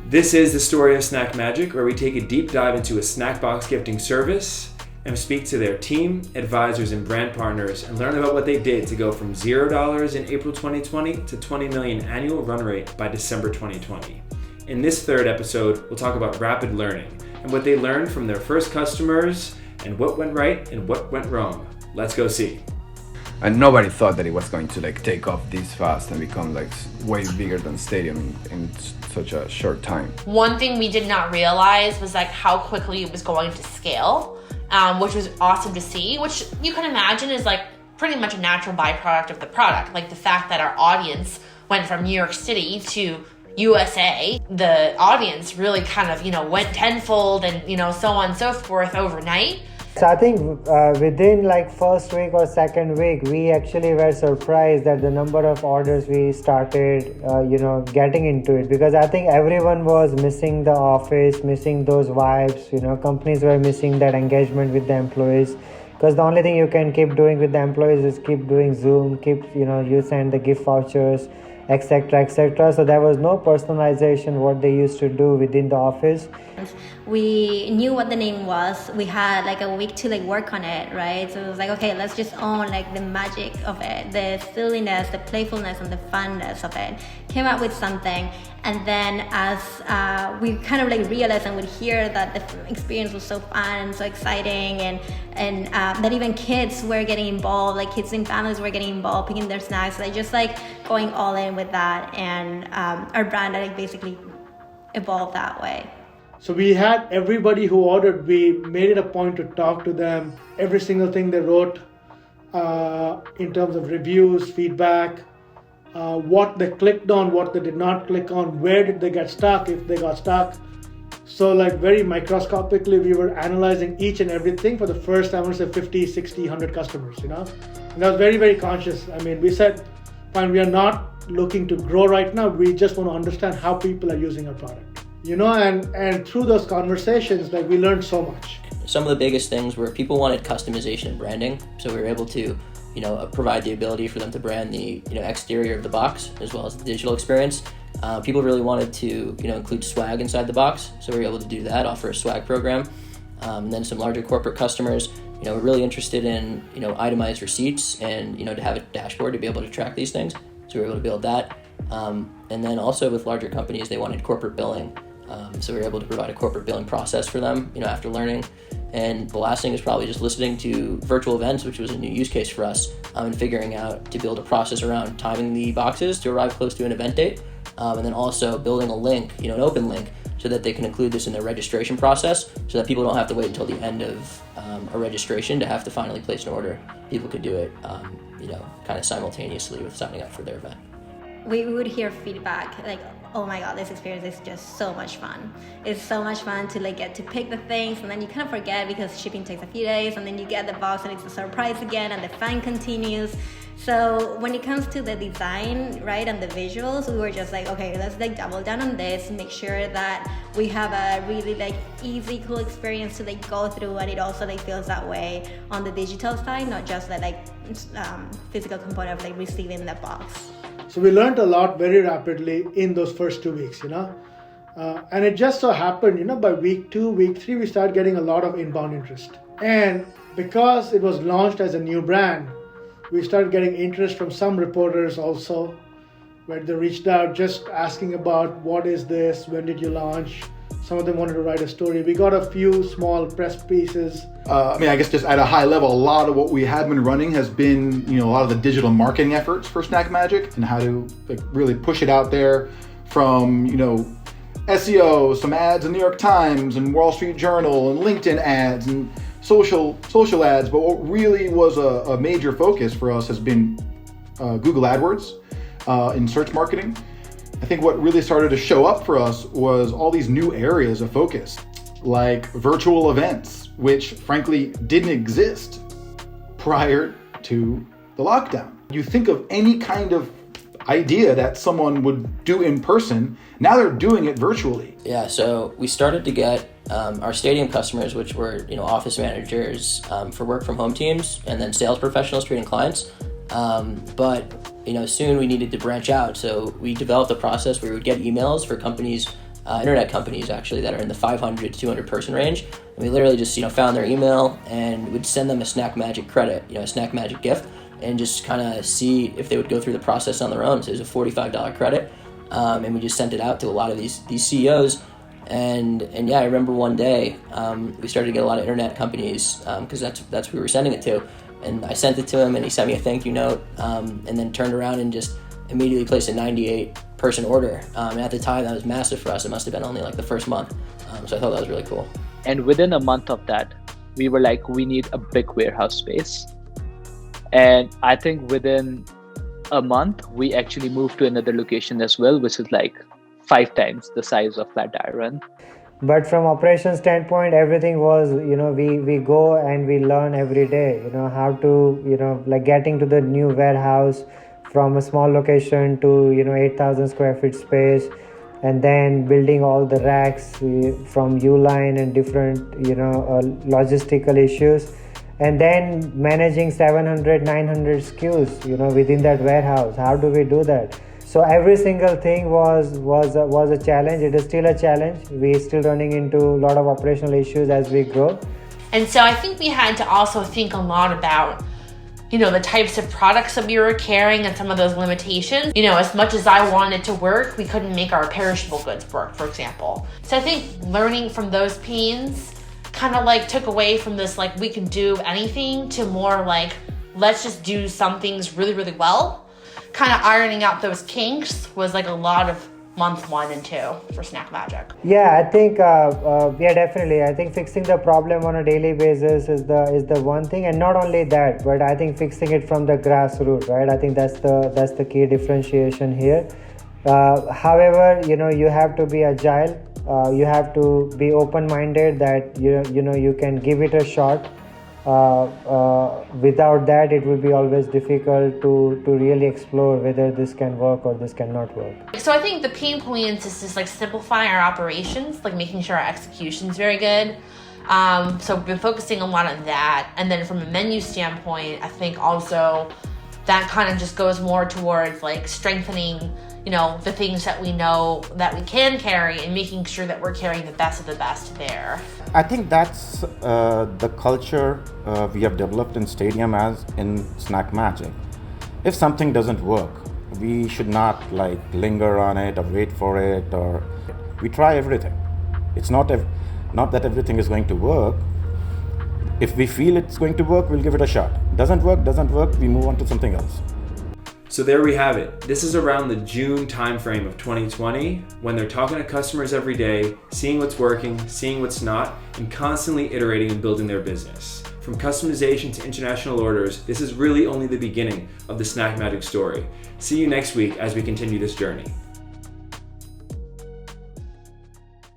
This is the story of SnackMagic, where we take a deep dive into a snack box gifting service and speak to their team, advisors, and brand partners and learn about what they did to go from $0 in April 2020 to 20 million annual run rate by December 2020. In this third episode, we'll talk about rapid learning and what they learned from their first customers and what went right and what went wrong. Let's go see. And nobody thought that it was going to take off this fast and become way bigger than Stadium in such a short time. One thing we did not realize was how quickly it was going to scale, which was awesome to see, which you can imagine is pretty much a natural byproduct of the product. The fact that our audience went from New York City to USA, the audience really went tenfold and so on and so forth overnight. So I think within first week or second week, we actually were surprised at the number of orders we started, getting into it, because I think everyone was missing the office, missing those vibes. Companies were missing that engagement with the employees, because the only thing you can keep doing with the employees is keep doing Zoom, you send the gift vouchers, etc., etc. So there was no personalization what they used to do within the office. We knew what the name was. We had a week to work on it, right? So it was okay, let's just own the magic of it, the silliness, the playfulness, and the funness of it. Came up with something, and then as we realized and would hear that the experience was so fun and so exciting, and that even kids were getting involved, kids and families were getting involved, picking their snacks, just going all in with that, and our brand basically evolved that way. So we had everybody who ordered, we made it a point to talk to them, every single thing they wrote in terms of reviews, feedback, what they clicked on, what they did not click on, where did they get stuck, if they got stuck. So very microscopically, we were analyzing each and everything for the first time, I would say 50, 60, 100 customers, And I was very, very conscious. We said, fine, we are not looking to grow right now. We just want to understand how people are using our product. And through those conversations, we learned so much. Some of the biggest things were people wanted customization and branding, so we were able to, provide the ability for them to brand the, exterior of the box as well as the digital experience. People really wanted to, include swag inside the box, so we were able to do that, offer a swag program. And then some larger corporate customers, were really interested in, itemized receipts and, to have a dashboard to be able to track these things. So we were able to build that. And then also with larger companies, they wanted corporate billing. So we were able to provide a corporate billing process for them, after learning. And the last thing is probably just listening to virtual events, which was a new use case for us, and figuring out to build a process around timing the boxes to arrive close to an event date. And then also building a link, an open link, so that they can include this in their registration process, so that people don't have to wait until the end of a registration to have to finally place an order. People could do it, kind of simultaneously with signing up for their event. We would hear feedback oh my god, this experience is just so much fun. It's so much fun to get to pick the things, and then you kind of forget because shipping takes a few days, and then you get the box and it's a surprise again, and the fun continues. So when it comes to the design, right, and the visuals, we were just okay, let's double down on this, make sure that we have a really easy, cool experience to go through, and it also feels that way on the digital side, not just the physical component of receiving the box. So we learned a lot very rapidly in those first 2 weeks, and it just so happened, by week 2, week 3, we started getting a lot of inbound interest. And because it was launched as a new brand, we started getting interest from some reporters also, where they reached out just asking about what is this, when did you launch? Some of them wanted to write a story. We got a few small press pieces. I guess just at a high level, a lot of what we have been running has been, a lot of the digital marketing efforts for SnackMagic and how to really push it out there from, SEO, some ads in New York Times and Wall Street Journal and LinkedIn ads and social ads. But what really was a major focus for us has been Google AdWords in search marketing. I think what really started to show up for us was all these new areas of focus, like virtual events, which frankly didn't exist prior to the lockdown. You think of any kind of idea that someone would do in person, now they're doing it virtually. Yeah, so we started to get our Stadium customers, which were office managers for work from home teams, and then sales professionals treating clients. But soon we needed to branch out, so we developed a process where we would get emails for companies internet companies actually that are in the 500 to 200 person range. And we literally just found their email and would send them a SnackMagic credit, a SnackMagic gift, and just kind of see if they would go through the process on their own. So it was a $45 credit, and we just sent it out to a lot of these CEOs. And yeah, I remember one day we started to get a lot of internet companies because that's who we were sending it to. And I sent it to him, and he sent me a thank you note, and then turned around and just immediately placed a 98-person order. And at the time, that was massive for us. It must have been only like the first month. So I thought that was really cool. And within a month of that, we were like, we need a big warehouse space. And I think within a month, we actually moved to another location as well, which is like 5 times the size of Flatiron. But from operations standpoint, everything was, we go and we learn every day, how to, like getting to the new warehouse from a small location to, 8,000 square feet space, and then building all the racks from U-line and different, logistical issues, and then managing 700, 900 SKUs, within that warehouse. How do we do that? So every single thing was a challenge. It is still a challenge. We're still running into a lot of operational issues as we grow. And so I think we had to also think a lot about, the types of products that we were carrying and some of those limitations. As much as I wanted to work, we couldn't make our perishable goods work, for example. So I think learning from those pains kind of like took away from this, like we can do anything, to more like, let's just do some things really, really well. Kind of ironing out those kinks was like a lot of month 1 and 2 for SnackMagic. Yeah, I think, definitely. I think fixing the problem on a daily basis is the one thing, and not only that, but I think fixing it from the grassroots, right? I think that's the key differentiation here. However, you have to be agile. You have to be open-minded that you can give it a shot. Without that, it will be always difficult to really explore whether this can work or this cannot work. So I think the pain points is just like simplifying our operations, like making sure our execution is very good. So we've been focusing a lot on that. And then from a menu standpoint, I think also that kind of just goes more towards like strengthening, the things that we know that we can carry and making sure that we're carrying the best of the best there. I think that's the culture we have developed in Stadium as in SnackMagic. If something doesn't work, we should not like linger on it or wait for it, or we try everything. It's not that everything is going to work. If we feel it's going to work, we'll give it a shot. Doesn't work, we move on to something else. So there we have it. This is around the June timeframe of 2020, when they're talking to customers every day, seeing what's working, seeing what's not, and constantly iterating and building their business. From customization to international orders, this is really only the beginning of the SnackMagic story. See you next week as we continue this journey.